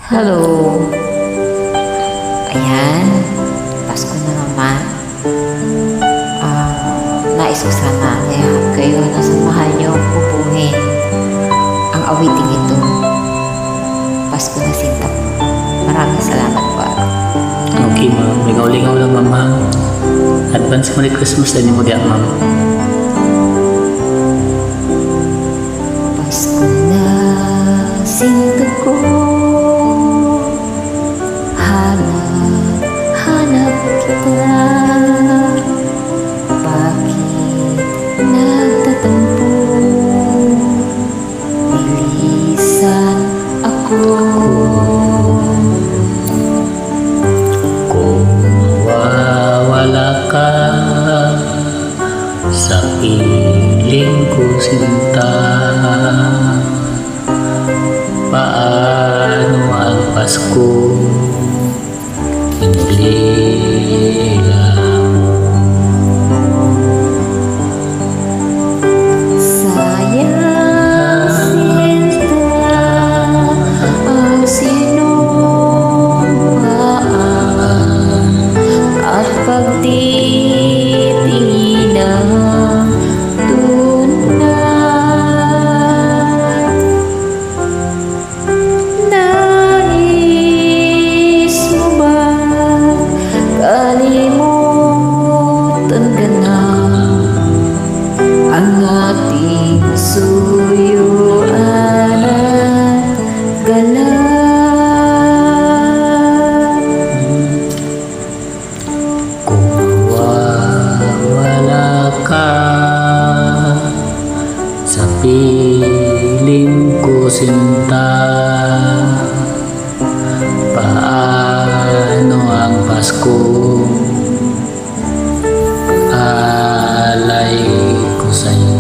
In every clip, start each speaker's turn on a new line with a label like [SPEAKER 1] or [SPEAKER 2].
[SPEAKER 1] Hello. Ayan, Pasko na naman. Nais ko sana kayo na samahan niyo pupuhin ang awiting ito. Pasko na sinta po. Maraming salamat po.
[SPEAKER 2] Okay, ma'am. Ligaw-ligaw lang, ma'am. Advance Merry Christmas din mo diyan, ma'am.
[SPEAKER 1] Pasko na sinta ko. Hanap kita. Bakit nagtatampo? Bilisan ako.
[SPEAKER 2] Kung mawawala ka sa piling ko, sinta, paano ang Pasko inulila mo?
[SPEAKER 1] Sayang sinta ang sinumpaan at pagtitingin ng tunay. Nais mo ba kalimutan ka na ang ating suyuan at galak?
[SPEAKER 2] Kung mawawala ka sa piling ko, sinta, paano ang Pasko alay ko sa'yo?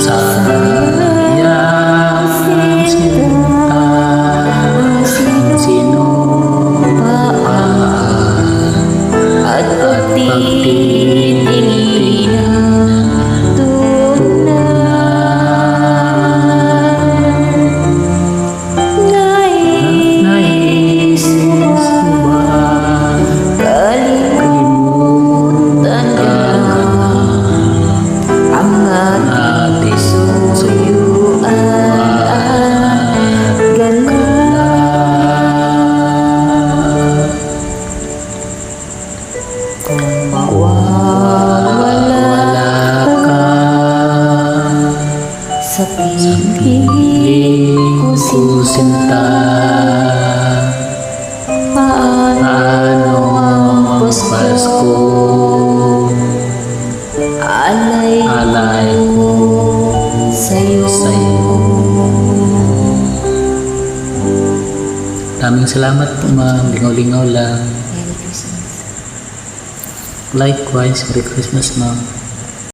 [SPEAKER 2] Sayang sinta ang sinumpaan
[SPEAKER 1] At pagtitingin ng tunay. Nais mo ba kalimutan ka na ang ating suyuan at galak? Kung mawawala ka sa piling ko, sinta, paano ang Pasko alay ko sa'yo?
[SPEAKER 2] Maraming salamat po, ma'am. Lingaw-lingaw lang.
[SPEAKER 1] Merry Christmas.
[SPEAKER 2] Likewise, Merry Christmas, ma'am.